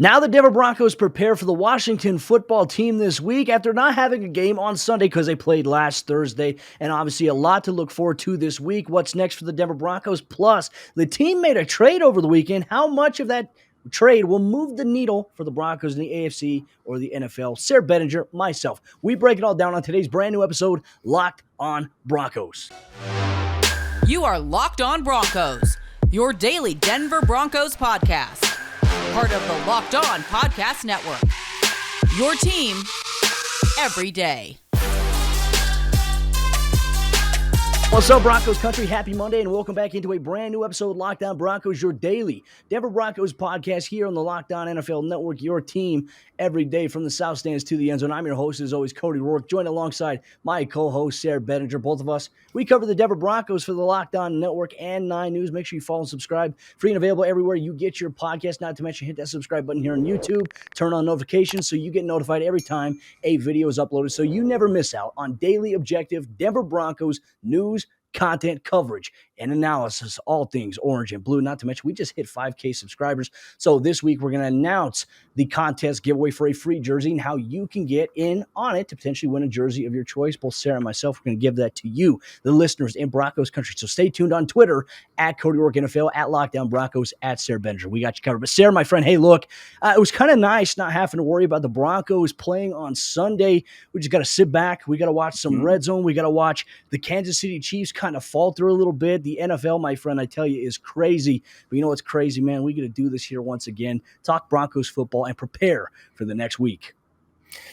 Now the Denver Broncos prepare for the Washington football team this week after not having a game on Sunday because they played last Thursday. And obviously a lot to look forward to this week. What's next for the Denver Broncos? Plus, the team made a trade over the weekend. How much of that trade will move the needle for the Broncos in the AFC or the NFL? Sayre, Bedinger, myself. We break it all down on today's brand new episode, Locked on Broncos. You are Locked on Broncos, your daily Denver Broncos podcast. Part of the Locked On Podcast Network. Your team every day. What's up, Broncos country? Happy Monday, and welcome back into a brand new episode of Locked On Broncos, your daily Denver Broncos podcast here on the Locked On NFL Network, your team every day from the South Stands to the end zone. I'm your host, as always, Cody Roark, joined alongside my co-host, Sayre Bedinger. Both of us, we cover the Denver Broncos for the Locked On Network and 9 News. Make sure you follow and subscribe. Free and available everywhere you get your podcast. Not to mention, hit that subscribe button here on YouTube. Turn on notifications so you get notified every time a video is uploaded, so you never miss out on daily objective Denver Broncos news, content coverage and analysis, all things orange and blue. Not to mention, we just hit 5K subscribers. So this week, we're going to announce the contest giveaway for a free jersey and how you can get in on it to potentially win a jersey of your choice. Both Sayre and myself are going to give that to you, the listeners in Broncos country. So stay tuned on Twitter at Cody Roark NFL, at Lockdown Broncos, at Sayre Bedinger. We got you covered. But Sayre, my friend, hey, look, it was kind of nice not having to worry about the Broncos playing on Sunday. We just got to sit back. We got to watch some red zone. We got to watch the Kansas City Chiefs kind of falter a little bit. The NFL, my friend, I tell you, is crazy. But you know what's crazy, man? We get to do this here once again, talk Broncos football and prepare for the next week.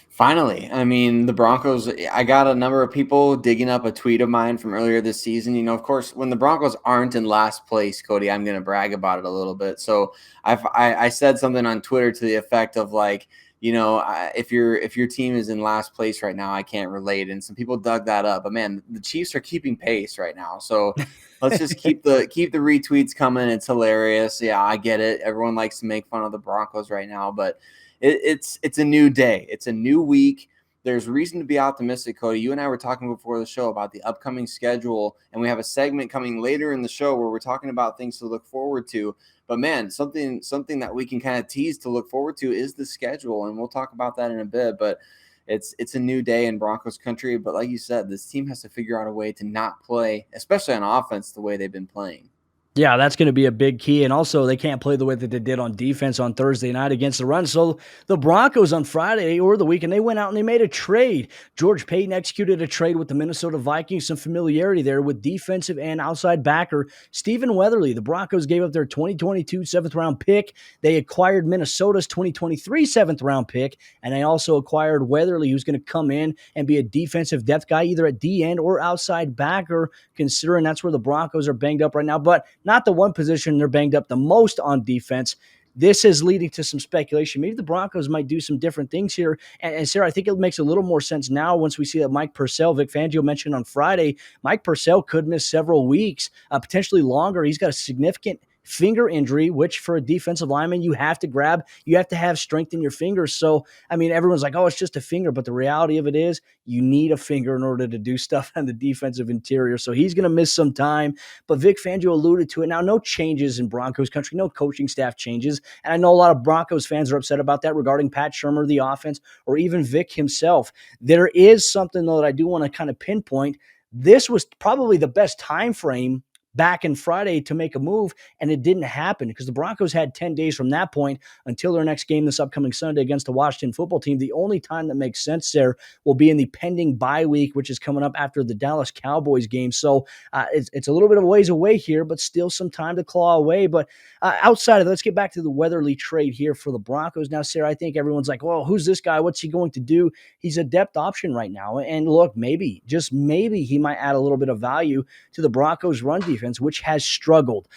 Finally, I mean, the Broncos, I got a number of people digging up a tweet of mine from earlier this season. You know, of course, when the Broncos aren't in last place, Cody, I'm going to brag about it a little bit. So I said something on Twitter to the effect of like, you know, if your team is in last place right now, I can't relate. And some people dug that up. But man, the Chiefs are keeping pace right now. So let's just keep the retweets coming. It's hilarious. Yeah, I get it. Everyone likes to make fun of the Broncos right now, but it's a new day. It's a new week. There's reason to be optimistic, Cody. You and I were talking before the show about the upcoming schedule, and we have a segment coming later in the show where we're talking about things to look forward to. But man, something that we can kind of tease to look forward to is the schedule, and we'll talk about that in a bit. But it's a new day in Broncos country. But like you said, this team has to figure out a way to not play, especially on offense, the way they've been playing. Yeah, that's going to be a big key. And also, they can't play the way that they did on defense on Thursday night against the run. So the Broncos on Friday or the weekend, they went out and they made a trade. George Paton executed a trade with the Minnesota Vikings. Some familiarity there with defensive and outside backer Stephen Weatherly. The Broncos gave up their 2022 7th-round pick. They acquired Minnesota's 2023 7th-round pick. And they also acquired Weatherly, who's going to come in and be a defensive depth guy, either at D-end or outside backer, considering that's where the Broncos are banged up right now. But not the one position they're banged up the most on defense. This is leading to some speculation. Maybe the Broncos might do some different things here. And Sayre, I think it makes a little more sense now once we see that Mike Purcell, Vic Fangio mentioned on Friday, Mike Purcell could miss several weeks, potentially longer. He's got a significant finger injury, which for a defensive lineman, you have to grab, you have to have strength in your fingers. So, I mean, everyone's like, oh, it's just a finger. But the reality of it is you need a finger in order to do stuff on the defensive interior. So he's going to miss some time. But Vic Fangio alluded to it. Now, no changes in Broncos country, no coaching staff changes. And I know a lot of Broncos fans are upset about that regarding Pat Shurmur, the offense, or even Vic himself. There is something, though, that I do want to kind of pinpoint. This was probably the best time frame back in Friday to make a move, and it didn't happen because the Broncos had 10 days from that point until their next game this upcoming Sunday against the Washington football team. The only time that makes sense there will be in the pending bye week, which is coming up after the Dallas Cowboys game. So it's a little bit of a ways away here, but still some time to claw away. But outside of that, let's get back to the Weatherly trade here for the Broncos. Now, Sayre, I think everyone's like, well, who's this guy? What's he going to do? He's a depth option right now. And look, maybe, just maybe he might add a little bit of value to the Broncos run defense, which has struggled.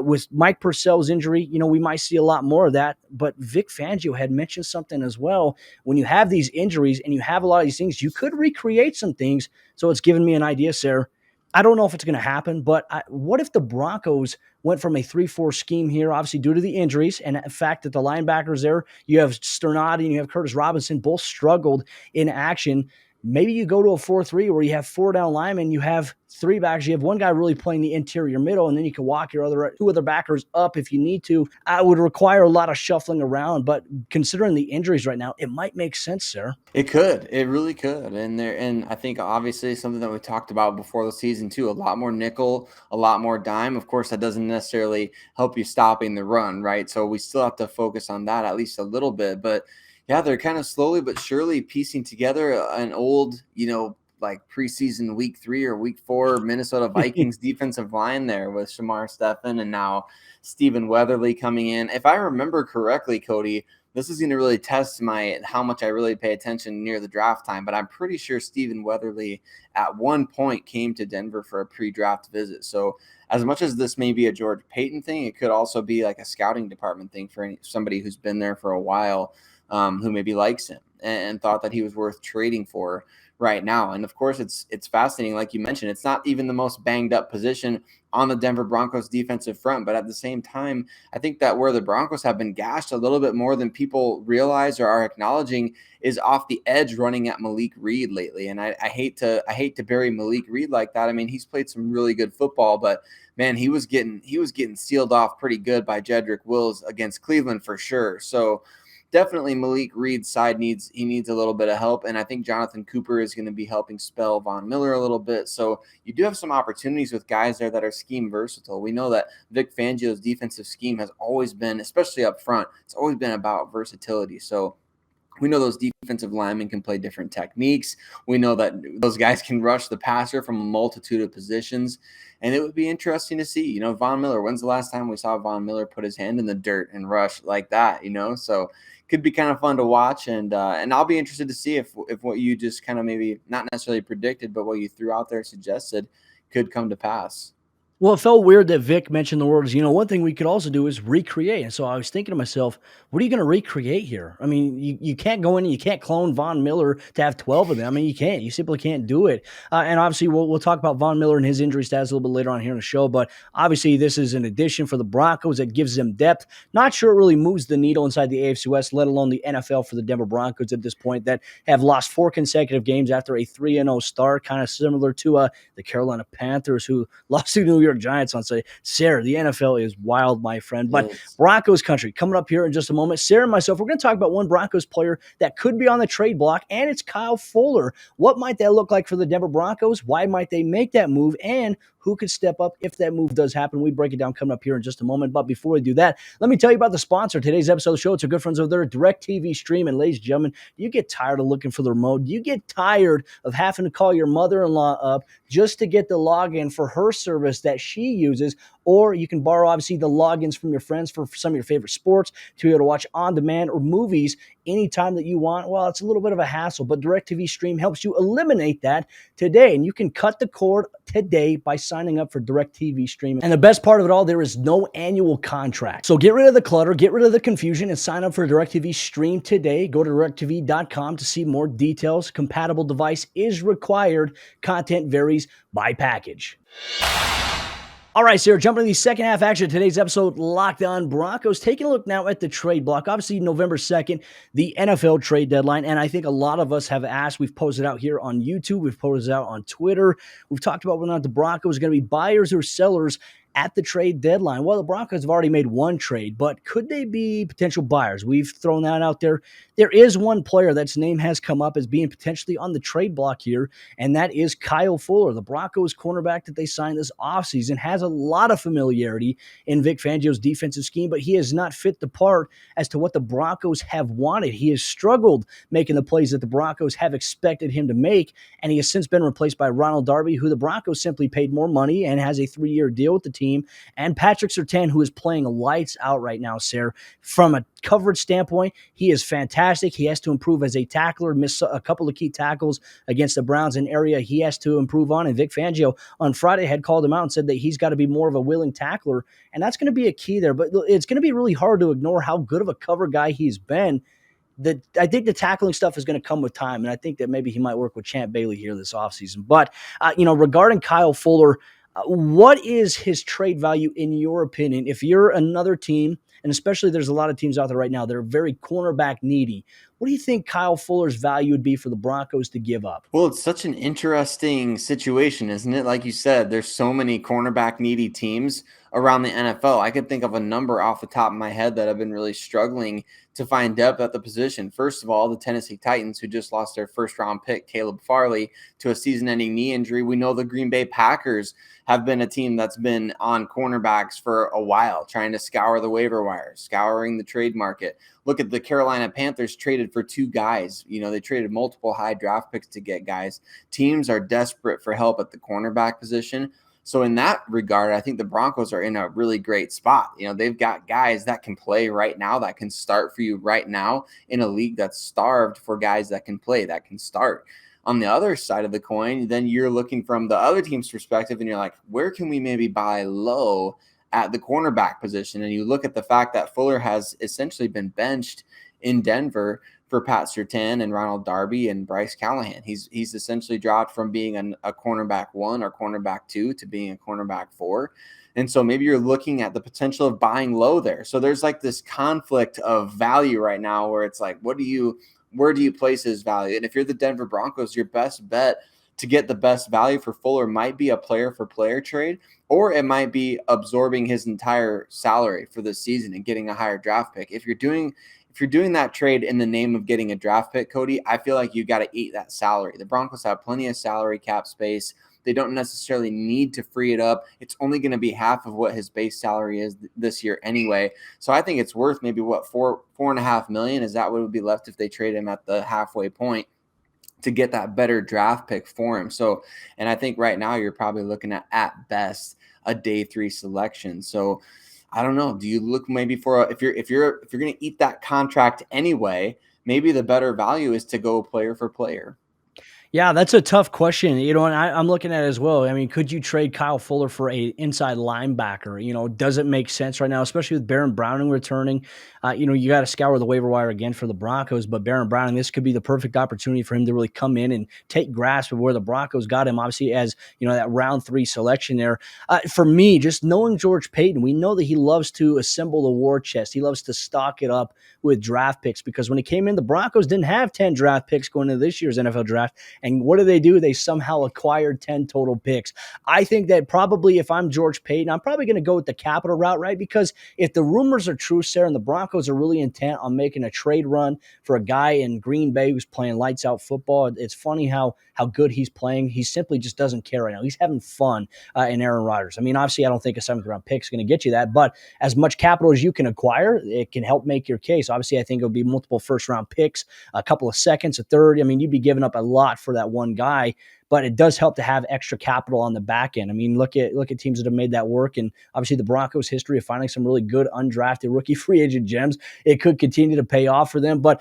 With Mike Purcell's injury, you know, we might see a lot more of that. But Vic Fangio had mentioned something as well. When you have these injuries and you have a lot of these things, you could recreate some things. So it's given me an idea, Sayre. I don't know if it's going to happen, but what if the Broncos went from a 3-4 scheme here, obviously due to the injuries and the fact that the linebackers there, you have Sternati and you have Curtis Robinson, both struggled in action. maybe you go to a 4-3 where you have 4 down linemen, you have 3 backs, you have one guy really playing the interior middle, and then you can walk your 2 other backers up if you need to. I would require a lot of shuffling around, but considering the injuries right now, it might make sense, Sarah. It could. It really could. And I think obviously something that we talked about before the season too, a lot more nickel, a lot more dime. Of course, that doesn't necessarily help you stopping the run, right? So we still have to focus on that at least a little bit. But yeah, they're kind of slowly but surely piecing together an old, like preseason week 3 or week 4 Minnesota Vikings defensive line there with Shamar Stephen and now Stephen Weatherly coming in. If I remember correctly, Cody, this is going to really test how much I really pay attention near the draft time, but I'm pretty sure Stephen Weatherly at one point came to Denver for a pre-draft visit. So as much as this may be a George Paton thing, it could also be like a scouting department thing for somebody who's been there for a while, who maybe likes him and thought that he was worth trading for right now. And of course, it's fascinating. Like you mentioned, it's not even the most banged up position on the Denver Broncos defensive front. But at the same time, I think that where the Broncos have been gashed a little bit more than people realize or are acknowledging is off the edge running at Malik Reed lately. And I hate to bury Malik Reed like that. I mean, he's played some really good football, but man, he was getting sealed off pretty good by Jedrick Wills against Cleveland for sure. So definitely Malik Reed's side needs a little bit of help. And I think Jonathan Cooper is going to be helping spell Von Miller a little bit. So you do have some opportunities with guys there that are scheme versatile. We know that Vic Fangio's defensive scheme has always been, especially up front, it's always been about versatility. So we know those defensive linemen can play different techniques. We know that those guys can rush the passer from a multitude of positions. And it would be interesting to see, Von Miller. When's the last time we saw Von Miller put his hand in the dirt and rush like that, So could be kind of fun to watch. And I'll be interested to see if what you just kind of maybe not necessarily predicted, but what you threw out there suggested could come to pass. Well, it felt weird that Vic mentioned the words, one thing we could also do is recreate. And so I was thinking to myself, what are you going to recreate here? I mean, you can't go in and you can't clone Von Miller to have 12 of them. I mean, you can't. You simply can't do it. And obviously, we'll talk about Von Miller and his injury status a little bit later on here in the show. But obviously, this is an addition for the Broncos that gives them depth. Not sure it really moves the needle inside the AFC West, let alone the NFL for the Denver Broncos at this point that have lost 4 consecutive games after a 3-0 start, kind of similar to the Carolina Panthers who lost to New York Giants on Sunday. Sarah, the NFL is wild, my friend. But yes. Broncos country coming up here in just a moment. Sarah and myself, we're going to talk about one Broncos player that could be on the trade block, and it's Kyle Fuller. What might that look like for the Denver Broncos? Why might they make that move? And who could step up if that move does happen? We break it down coming up here in just a moment. But before we do that, let me tell you about the sponsor. Today's episode of the show, it's our good friends over there at DirecTV Stream. And ladies and gentlemen, you get tired of looking for the remote. You get tired of having to call your mother-in-law up just to get the login for her service that she uses. Or you can borrow, obviously, the logins from your friends for some of your favorite sports to be able to watch on-demand or movies anytime that you want. Well, it's a little bit of a hassle, but DirecTV Stream helps you eliminate that today. And you can cut the cord today by signing up for DirecTV Stream. And the best part of it all, there is no annual contract. So get rid of the clutter, get rid of the confusion, and sign up for DirecTV Stream today. Go to directtv.com to see more details. Compatible device is required. Content varies by package. All right, Sarah, jumping to the second half action of today's episode, Locked On Broncos. Taking a look now at the trade block. Obviously, November 2nd, the NFL trade deadline, and I think a lot of us have asked. We've posted out here on YouTube. We've posted out on Twitter. We've talked about whether or not the Broncos are going to be buyers or sellers at the trade deadline. Well, the Broncos have already made one trade, but could they be potential buyers? We've thrown that out there. There is one player that's name has come up as being potentially on the trade block here, and that is Kyle Fuller. The Broncos cornerback that they signed this offseason has a lot of familiarity in Vic Fangio's defensive scheme, but he has not fit the part as to what the Broncos have wanted. He has struggled making the plays that the Broncos have expected him to make, and he has since been replaced by Ronald Darby, who the Broncos simply paid more money and has a 3-year deal with the team. And Patrick Surtain, who is playing lights out right now, Sarah. From a coverage standpoint, he is fantastic. He has to improve as a tackler, missed a couple of key tackles against the Browns, an area he has to improve on. And Vic Fangio on Friday had called him out and said that he's got to be more of a willing tackler, and that's going to be a key there. But it's going to be really hard to ignore how good of a cover guy he's been. I think the tackling stuff is going to come with time, and I think that maybe he might work with Champ Bailey here this offseason. But, regarding Kyle Fuller, what is his trade value in your opinion? If you're another team, and especially there's a lot of teams out there right now that are very cornerback needy. What do you think Kyle Fuller's value would be for the Broncos to give up? Well, it's such an interesting situation, isn't it? Like you said, there's so many cornerback needy teams around the NFL. I could think of a number off the top of my head that have been really struggling to find depth at the position. First of all, the Tennessee Titans, who just lost their first round pick, Caleb Farley, to a season ending knee injury. We know the Green Bay Packers have been a team that's been on cornerbacks for a while, trying to scour the waiver wire, scouring the trade market. Look at the Carolina Panthers traded for 2 guys. They traded multiple high draft picks to get guys. Teams are desperate for help at the cornerback position. So in that regard, I think the Broncos are in a really great spot. They've got guys that can play right now, that can start for you right now in a league that's starved for guys that can play, that can start. On the other side of the coin, then you're looking from the other team's perspective and you're like, where can we maybe buy low at the cornerback position? And you look at the fact that Fuller has essentially been benched in Denver for Pat Surtain and Ronald Darby and Bryce Callahan. He's essentially dropped from being a cornerback 1 or cornerback 2 to being a cornerback 4. And so maybe you're looking at the potential of buying low there. So there's like this conflict of value right now where it's like, where do you place his value? And if you're the Denver Broncos, your best bet to get the best value for Fuller might be a player for player trade, or it might be absorbing his entire salary for this season and getting a higher draft pick. If you're doing that trade in the name of getting a draft pick, Cody, I feel like you got to eat that salary. The Broncos have plenty of salary cap space. They don't necessarily need to free it up. It's only going to be half of what his base salary is this year anyway. So I think it's worth maybe $4.5 million. Is that what would be left if they trade him at the halfway point to get that better draft pick for him? So, and I think right now you're probably looking at best a day 3 selection. So I don't know. Do you look maybe for if you're going to eat that contract anyway, maybe the better value is to go player for player? Yeah, that's a tough question, and I'm looking at it as well. I mean, could you trade Kyle Fuller for a inside linebacker? Does it make sense right now, especially with Baron Browning returning? You got to scour the waiver wire again for the Broncos, but Baron Browning, this could be the perfect opportunity for him to really come in and take grasp of where the Broncos got him, obviously, as, that round 3 selection there. For me, just knowing George Paton, we know that he loves to assemble the war chest. He loves to stock it up with draft picks, because when he came in, the Broncos didn't have 10 draft picks going into this year's NFL draft. And what do? They somehow acquired 10 total picks. I think that probably if I'm George Paton, I'm probably going to go with the capital route, right? Because if the rumors are true, Sarah, and the Broncos are really intent on making a trade run for a guy in Green Bay who's playing lights out football, it's funny how good he's playing. He simply just doesn't care right now. He's having fun in Aaron Rodgers. I mean, obviously, I don't think a 7th round pick is going to get you that, but as much capital as you can acquire, it can help make your case. Obviously, I think it'll be multiple 1st round picks, a couple of seconds, a third. I mean, you'd be giving up a lot for that one guy, but it does help to have extra capital on the back end. I mean, look at teams that have made that work, and obviously the Broncos' history of finding some really good undrafted rookie free agent gems, it could continue to pay off for them. But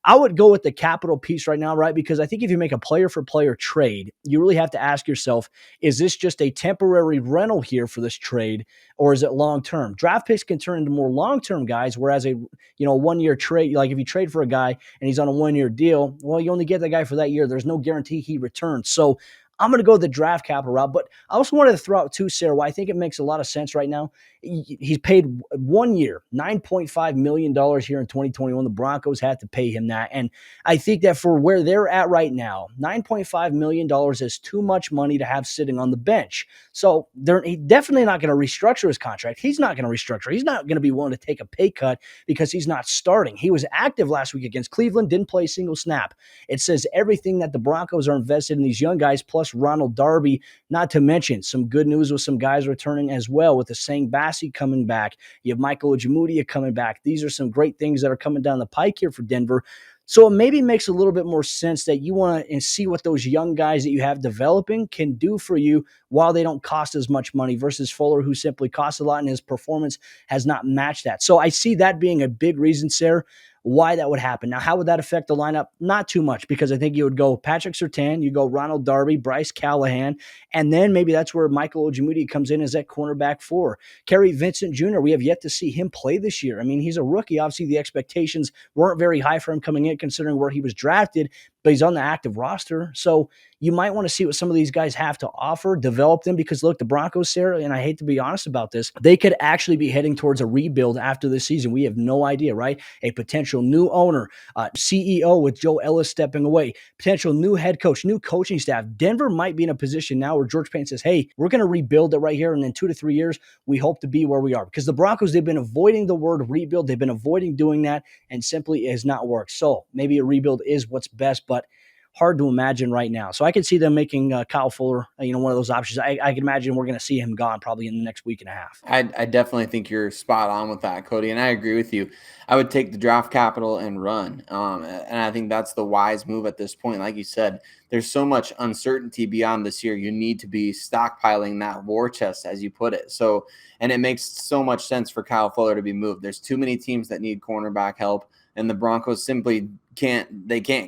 I would go with the capital piece right now, right? Because I think if you make a player-for-player trade, you really have to ask yourself, is this just a temporary rental here for this trade, or is it long-term? Draft picks can turn into more long-term guys, whereas a 1-year trade, like if you trade for a guy and he's on a 1-year deal, well, you only get that guy for that year. There's no guarantee he returns. So I'm going to go the draft capital route, but I also wanted to throw out too, Sarah, why I think it makes a lot of sense right now. He's paid 1 year, $9.5 million here in 2021. The Broncos had to pay him that. And I think that for where they're at right now, $9.5 million is too much money to have sitting on the bench. So they're definitely not going to restructure his contract. He's not going to restructure. He's not going to be willing to take a pay cut because he's not starting. He was active last week against Cleveland, didn't play a single snap. It says everything that the Broncos are invested in these young guys, plus Ronald Darby, not to mention some good news with some guys returning as well, with the Sayre coming back. You have Michael Ojemudia coming back. These are some great things that are coming down the pike here for Denver. So it maybe makes a little bit more sense that you want to see what those young guys that you have developing can do for you while they don't cost as much money, versus Fuller, who simply costs a lot and his performance has not matched that. So I see that being a big reason, Sarah, why that would happen. Now, how would that affect the lineup? Not too much, because I think you would go Patrick Surtain, you go Ronald Darby, Bryce Callahan, and then maybe that's where Michael Ojemudia comes in as that cornerback 4. Kerry Vincent Jr., we have yet to see him play this year. I mean, he's a rookie. Obviously, the expectations weren't very high for him coming in, considering where he was drafted. but he's on the active roster. So you might want to see what some of these guys have to offer, develop them, because look, the Broncos, Sayre, and I hate to be honest about this, they could actually be heading towards a rebuild after this season. We have no idea, right? A potential new owner, CEO with Joe Ellis stepping away, potential new head coach, new coaching staff. Denver might be in a position now where George Paton says, hey, we're going to rebuild it right here, and in 2 to 3 years, we hope to be where we are. Because the Broncos, they've been avoiding the word rebuild. They've been avoiding doing that, and simply it has not worked. So maybe a rebuild is what's best, but hard to imagine right now. So I could see them making Kyle Fuller, one of those options. I can imagine we're going to see him gone probably in the next week and a half. I definitely think you're spot on with that, Cody, and I agree with you. I would take the draft capital and run, and I think that's the wise move at this point. Like you said, there's so much uncertainty beyond this year. You need to be stockpiling that war chest, as you put it. So, and it makes so much sense for Kyle Fuller to be moved. There's too many teams that need cornerback help, and the Broncos simply can't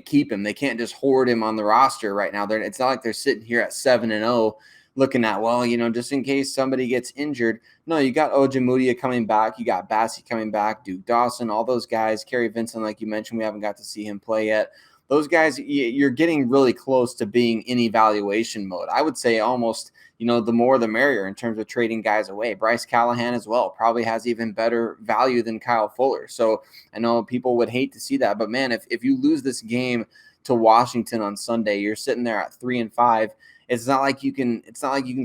keep him. They can't just hoard him on the roster right now. It's not like they're sitting here at 7-0 looking at, well, just in case somebody gets injured. No, you got Ojemudia coming back. You got Bassey coming back, Duke Dawson, all those guys. Kerry Vincent, like you mentioned, we haven't got to see him play yet. Those guys, you're getting really close to being in evaluation mode. I would say almost, the more the merrier in terms of trading guys away. Bryce Callahan as well probably has even better value than Kyle Fuller. So I know people would hate to see that, but man, if you lose this game to Washington on Sunday, you're sitting there at 3-5. It's not like you can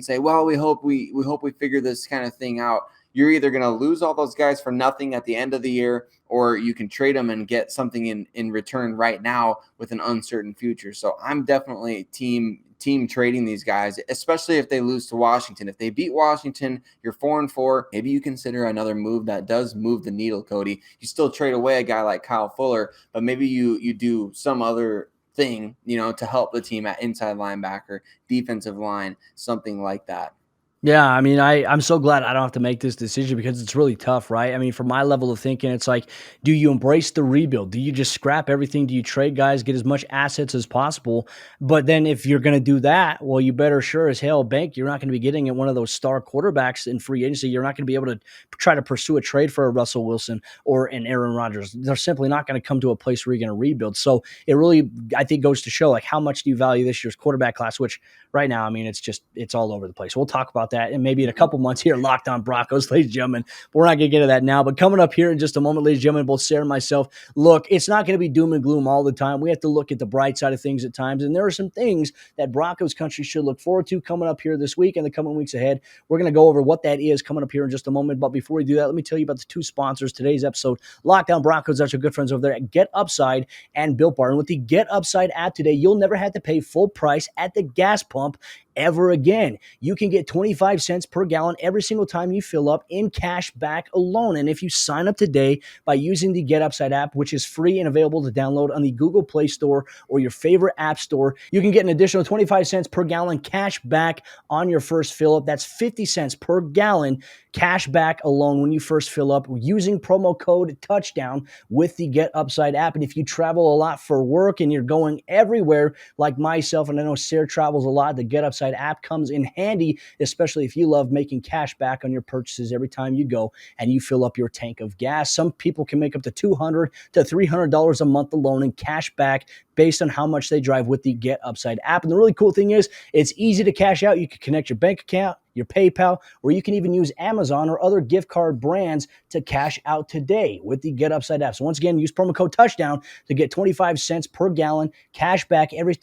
say, well, we hope we figure this kind of thing out. You're either going to lose all those guys for nothing at the end of the year, or you can trade them and get something in return right now with an uncertain future. So I'm definitely team trading these guys, especially if they lose to Washington. If they beat Washington, you're 4-4. Maybe you consider another move that does move the needle, Cody. You still trade away a guy like Kyle Fuller, but maybe you do some other thing, to help the team at inside linebacker, defensive line, something like that. Yeah, I mean, I'm so glad I don't have to make this decision, because it's really tough, right? I mean, from my level of thinking, it's like, do you embrace the rebuild? Do you just scrap everything? Do you trade guys, get as much assets as possible? But then if you're going to do that, well, you better sure as hell bank you're not going to be getting at one of those star quarterbacks in free agency. You're not going to be able to try to pursue a trade for a Russell Wilson or an Aaron Rodgers. They're simply not going to come to a place where you're going to rebuild. So it really, I think, goes to show, like, how much do you value this year's quarterback class, which right now, I mean, it's all over the place. We'll talk about that and maybe in a couple months here, Locked On Broncos, ladies and gentlemen. But we're not going to get to that now. But coming up here in just a moment, ladies and gentlemen, both Sayre and myself, look, it's not going to be doom and gloom all the time. We have to look at the bright side of things at times. And there are some things that Broncos country should look forward to coming up here this week and the coming weeks ahead. We're going to go over what that is coming up here in just a moment. But before we do that, let me tell you about the two sponsors today's episode. Locked On Broncos, that's our good friends over there at Get Upside and Built Bar. And with the Get Upside app today, you'll never have to pay full price at the gas pump ever again. You can get 25 cents per gallon every single time you fill up in cash back alone. And if you sign up today by using the Get Upside app, which is free and available to download on the Google Play Store or your favorite app store, you can get an additional 25 cents per gallon cash back on your first fill up. That's 50 cents per gallon cash back alone when you first fill up using promo code Touchdown with the Get Upside app. And if you travel a lot for work and you're going everywhere like myself, and I know Sayre travels a lot, the Get Upside app comes in handy, especially if you love making cash back on your purchases every time you go and you fill up your tank of gas. Some people can make up to $200 to $300 a month alone in cash back based on how much they drive with the Get Upside app. And the really cool thing is it's easy to cash out. You can connect your bank account, your PayPal, or you can even use Amazon or other gift card brands to cash out today with the Get Upside app. So once again, use promo code Touchdown to get 25 cents per gallon cash back every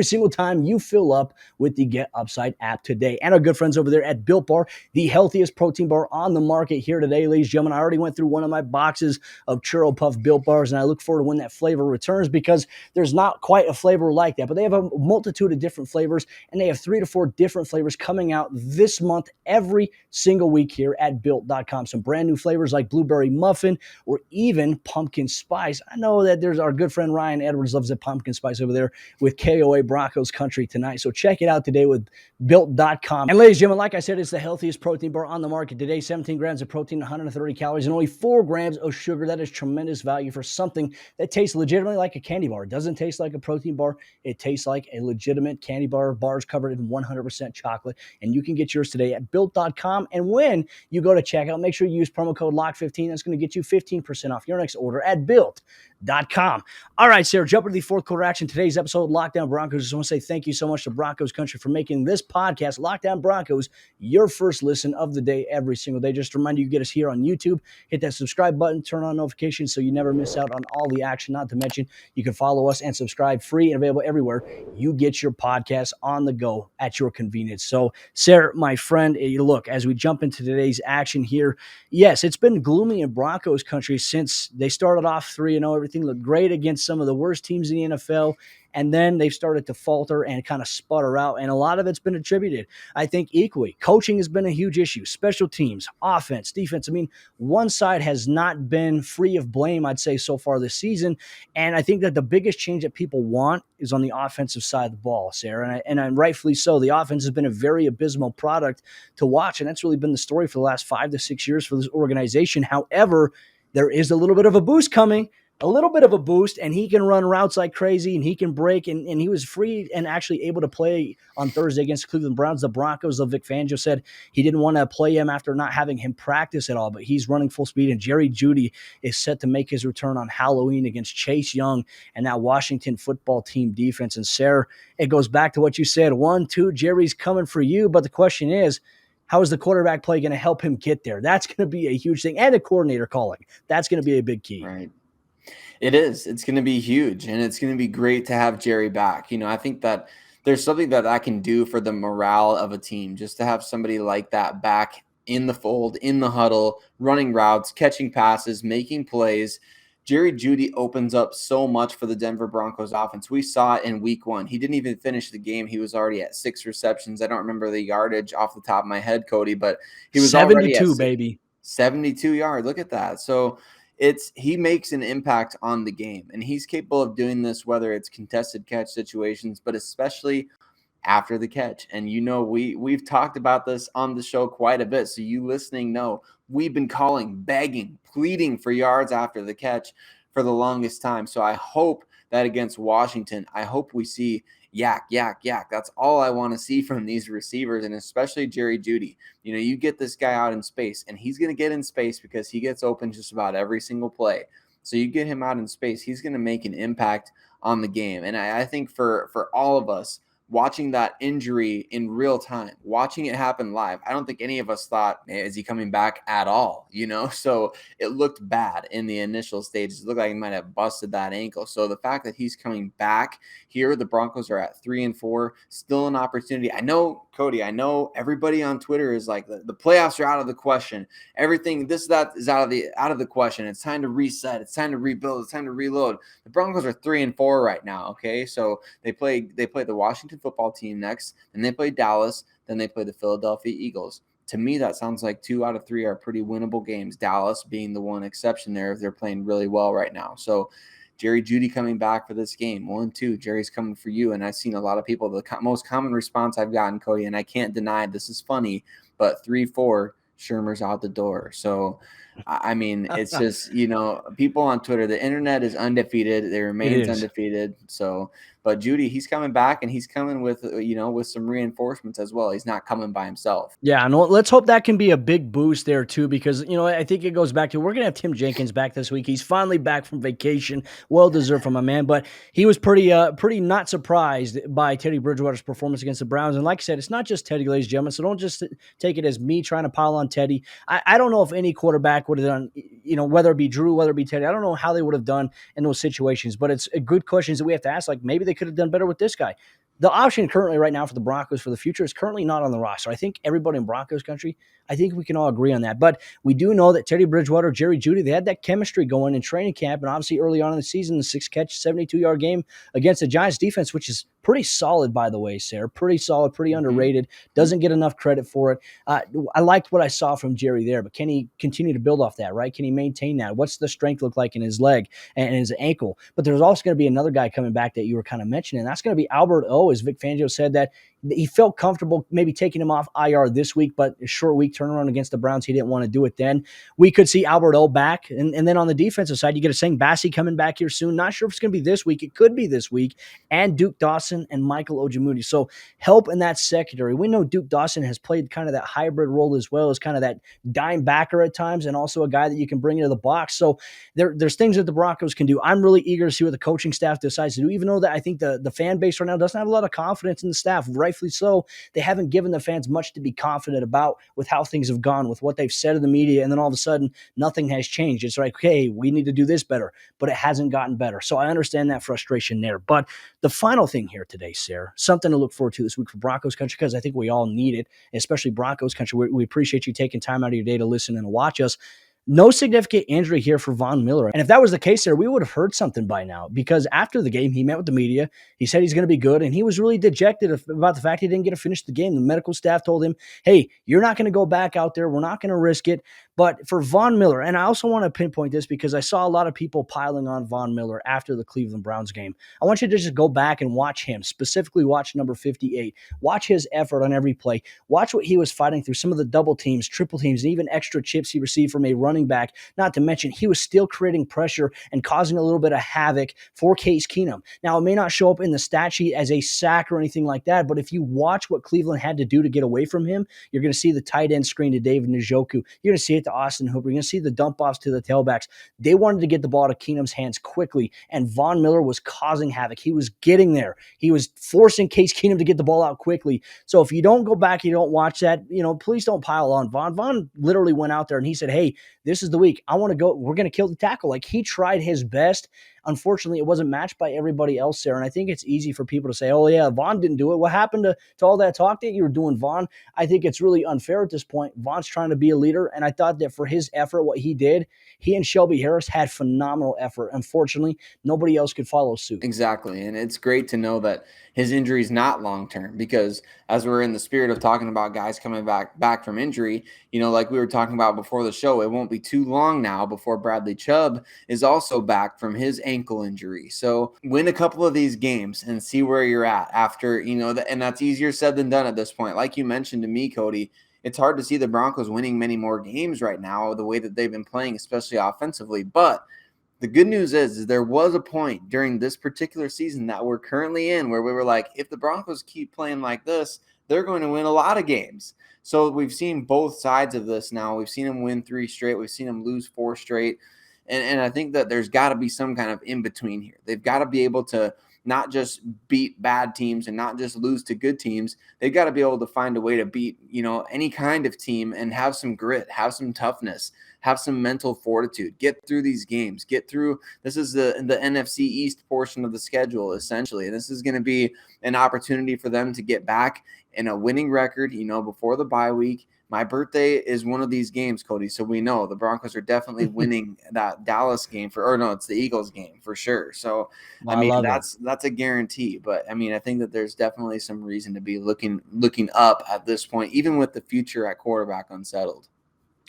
single time you fill up with the Get Upside app today. And our good friends over there at Built Bar, the healthiest protein bar on the market here today, ladies and gentlemen. I already went through one of my boxes of Churro Puff Built Bars, and I look forward to when that flavor returns, because there's not quite a flavor like that. But they have a multitude of different flavors, and they have 3 to 4 different flavors coming out this month every single week here at Built.com. Some brand new flavors like blueberry muffin or even pumpkin spice. I know that there's our good friend Ryan Edwards loves the pumpkin spice over there with KOA Broncos country tonight. So check it out today with Built.com. And ladies and gentlemen, like I said, it's the healthiest protein bar on the market today. 17 grams of protein, 130 calories, and only 4 grams of sugar. That is tremendous value for something that tastes legitimately like a candy bar. It doesn't taste like a protein bar. It tastes like a legitimate candy bar. Bars covered in 100% chocolate. And you can get yours today at Built.com. And when you go to checkout, make sure you use promo code LOCK15. That's going to get you 15% off your next order at Built.com. All right, Sarah, jump into the fourth quarter action. Today's episode, Lockdown Broncos. I just want to say thank you so much to Broncos Country for making this podcast, Lockdown Broncos, your first listen of the day every single day. Just to remind you, get us here on YouTube. Hit that subscribe button, turn on notifications so you never miss out on all the action. Not to mention, you can follow us and subscribe free and available everywhere you get your podcast on the go at your convenience. So, Sarah, my friend, look, as we jump into today's action here, yes, it's been gloomy in Broncos Country since they started off 3-0. Everything looked great against some of the worst teams in the NFL. And then they've started to falter and kind of sputter out. And a lot of it's been attributed, I think, equally. Coaching has been a huge issue. Special teams, offense, defense. I mean, one side has not been free of blame, I'd say, so far this season. And I think that the biggest change that people want is on the offensive side of the ball, Sarah. And rightfully so. The offense has been a very abysmal product to watch. And that's really been the story for the last 5 to 6 years for this organization. However, there is a little bit of a boost coming. And he can run routes like crazy, and he can break, and he was free and actually able to play on Thursday against the Cleveland Browns. The Broncos, Vic Fangio said he didn't want to play him after not having him practice at all, but he's running full speed, and Jerry Jeudy is set to make his return on Halloween against Chase Young and that Washington football team defense. And Sarah, it goes back to what you said, 1-2, Jerry's coming for you, but the question is, how is the quarterback play going to help him get there? That's going to be a huge thing, and the coordinator calling. That's going to be a big key. Right. It is. It's going to be huge, and it's going to be great to have Jerry back. I think that there's something that I can do for the morale of a team, just to have somebody like that back in the fold, in the huddle, running routes, catching passes, making plays. Jerry Jeudy opens up so much for the Denver Broncos offense. We saw it in week 1. He didn't even finish the game. He was already at 6 receptions. I don't remember the yardage off the top of my head, Cody, but he was 72, already at baby. 72 yards. Look at that. So he makes an impact on the game, and he's capable of doing this, whether it's contested catch situations, but especially after the catch. And we've talked about this on the show quite a bit, so you listening know we've been calling, begging, pleading for yards after the catch for the longest time. So I hope that against Washington, I hope we see yak, yak, yak. That's all I want to see from these receivers, and especially Jerry Jeudy. You get this guy out in space, and he's going to get in space because he gets open just about every single play. So you get him out in space, he's going to make an impact on the game. And I think for all of us, watching that injury in real time, watching it happen live, I don't think any of us thought, is he coming back at all? So it looked bad in the initial stages. It looked like he might have busted that ankle. So the fact that he's coming back here, the Broncos are at 3-4, still an opportunity. I know, Cody, everybody on Twitter is like, the playoffs are out of the question. Everything, that is out of the question. It's time to reset. It's time to rebuild. It's time to reload. The Broncos are 3-4 right now. Okay. So they play the Washington football team next, and they play Dallas, then they play the Philadelphia Eagles. To me, that sounds like 2 out of 3 are pretty winnable games, Dallas being the one exception there if they're playing really well right now. So Jerry Jeudy coming back for this game. 1-2, Jerry's coming for you. And I've seen a lot of people, the most common response I've gotten, Cody, and I can't deny this is funny, but 3-4, Shermer's out the door. So, I mean, it's just, people on Twitter, the internet is undefeated. It remains undefeated. So, but Jeudy, he's coming back, and he's coming with, with some reinforcements as well. He's not coming by himself. Yeah, and let's hope that can be a big boost there too, because, I think it goes back to, we're going to have Tim Jenkins back this week. He's finally back from vacation. Well-deserved from a man, but he was pretty not surprised by Teddy Bridgewater's performance against the Browns. And like I said, it's not just Teddy, ladies and gentlemen, so don't just take it as me trying to pile on Teddy. I don't know if any quarterback would have done, whether it be Drew, whether it be Teddy, I don't know how they would have done in those situations, but it's a good questions that we have to ask. Like, maybe they could have done better with this guy. The option currently right now for the Broncos for the future is currently not on the roster. I think everybody in Broncos country, I think we can all agree on that. But we do know that Teddy Bridgewater, Jerry Jeudy, they had that chemistry going in training camp. And obviously early on in the season, the 6-catch, 72-yard game against the Giants defense, which is pretty solid, by the way, Sayre. Pretty solid, pretty underrated. Doesn't get enough credit for it. I liked what I saw from Jerry there, but can he continue to build off that, right? Can he maintain that? What's the strength look like in his leg and his ankle? But there's also going to be another guy coming back that you were kind of mentioning. That's going to be Albert O, as Vic Fangio said that he felt comfortable maybe taking him off IR this week, but a short week turnaround against the Browns, he didn't want to do it then. We could see Albert O back. And then on the defensive side, you get a Saying Bassey coming back here soon. Not sure if it's going to be this week. It could be this week. And Duke Dawson and Michael Ojemudia. So help in that secondary. We know Duke Dawson has played kind of that hybrid role as well as kind of that dime backer at times and also a guy that you can bring into the box. So there's things that the Broncos can do. I'm really eager to see what the coaching staff decides to do, even though that I think the fan base right now doesn't have a lot of confidence in the staff, rightfully so. They haven't given the fans much to be confident about with how things have gone, with what they've said in the media, and then all of a sudden, nothing has changed. It's like, okay, we need to do this better, but it hasn't gotten better. So I understand that frustration there. But the final thing here today, Sayre, something to look forward to this week for Broncos country, because I think we all need it, especially Broncos country. We appreciate you taking time out of your day to listen and watch us. No significant injury here for Von Miller. And if that was the case there, we would have heard something by now, because after the game, he met with the media. He said he's going to be good, and he was really dejected about the fact he didn't get to finish the game. The medical staff told him, hey, you're not going to go back out there. We're not going to risk it. But for Von Miller, and I also want to pinpoint this because I saw a lot of people piling on Von Miller after the Cleveland Browns game. I want you to just go back and watch him, specifically watch number 58. Watch his effort on every play. Watch what he was fighting through, some of the double teams, triple teams, and even extra chips he received from a running back. Not to mention, he was still creating pressure and causing a little bit of havoc for Case Keenum. Now, it may not show up in the stat sheet as a sack or anything like that, but if you watch what Cleveland had to do to get away from him, you're going to see the tight end screen to David Njoku. You're going to see it to Austin Hooper. You're going to see the dump offs to the tailbacks. They wanted to get the ball to Keenum's hands quickly, and Von Miller was causing havoc. He was getting there. He was forcing Case Keenum to get the ball out quickly. So if you don't go back, you don't watch that, please don't pile on Von. Von literally went out there and he said, hey, this is the week. I want to go. We're going to kill the tackle. Like, he tried his best. Unfortunately, it wasn't matched by everybody else there. And I think it's easy for people to say, oh, yeah, Von didn't do it. What happened to all that talk that you were doing, Von? I think it's really unfair at this point. Von's trying to be a leader. And I thought that for his effort, what he did, he and Shelby Harris had phenomenal effort. Unfortunately, nobody else could follow suit. Exactly. And it's great to know that his injury is not long-term, because as we're in the spirit of talking about guys coming back from injury, like we were talking about before the show, it won't be too long now before Bradley Chubb is also back from his ankle injury. So win a couple of these games and see where you're at after, and that's easier said than done at this point. Like you mentioned to me, Cody, it's hard to see the Broncos winning many more games right now, the way that they've been playing, especially offensively. But the good news is there was a point during this particular season that we're currently in where we were like, if the Broncos keep playing like this, they're going to win a lot of games. So we've seen both sides of this now. We've seen them win 3 straight. We've seen them lose 4 straight. And I think that there's got to be some kind of in-between here. They've got to be able to not just beat bad teams and not just lose to good teams. They've got to be able to find a way to beat, any kind of team and have some grit, have some toughness, have some mental fortitude, get through these games, get through. This is the NFC East portion of the schedule, essentially. And this is going to be an opportunity for them to get back in a winning record, before the bye week. My birthday is one of these games, Cody. So we know the Broncos are definitely winning that Dallas game it's the Eagles game for sure. So, that's a guarantee. But I think that there's definitely some reason to be looking up at this point, even with the future at quarterback unsettled.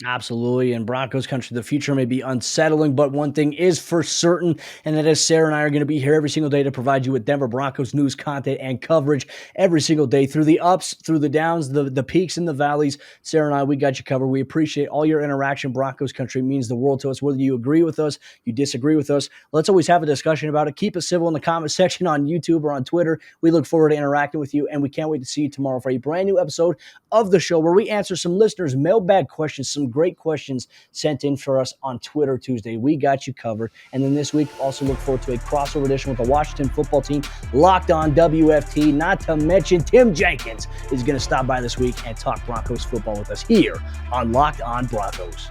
Absolutely. And Broncos country, the future may be unsettling, but one thing is for certain, and that is Sayre and I are going to be here every single day to provide you with Denver Broncos news, content, and coverage every single day, through the ups, through the downs, the peaks and the valleys. Sayre and I, we got you covered. We appreciate all your interaction. Broncos country means the world to us, whether you agree with us, you disagree with us. Let's always have a discussion about it. Keep it civil in the comment section on YouTube or on Twitter. We look forward to interacting with you, and we can't wait to see you tomorrow for a brand new episode of the show where we answer some listeners' mailbag questions, some great questions sent in for us on Twitter Tuesday. We got you covered. And then this week, also look forward to a crossover edition with the Washington football team, Locked On WFT. Not to mention, Tim Jenkins is going to stop by this week and talk Broncos football with us here on Locked On Broncos.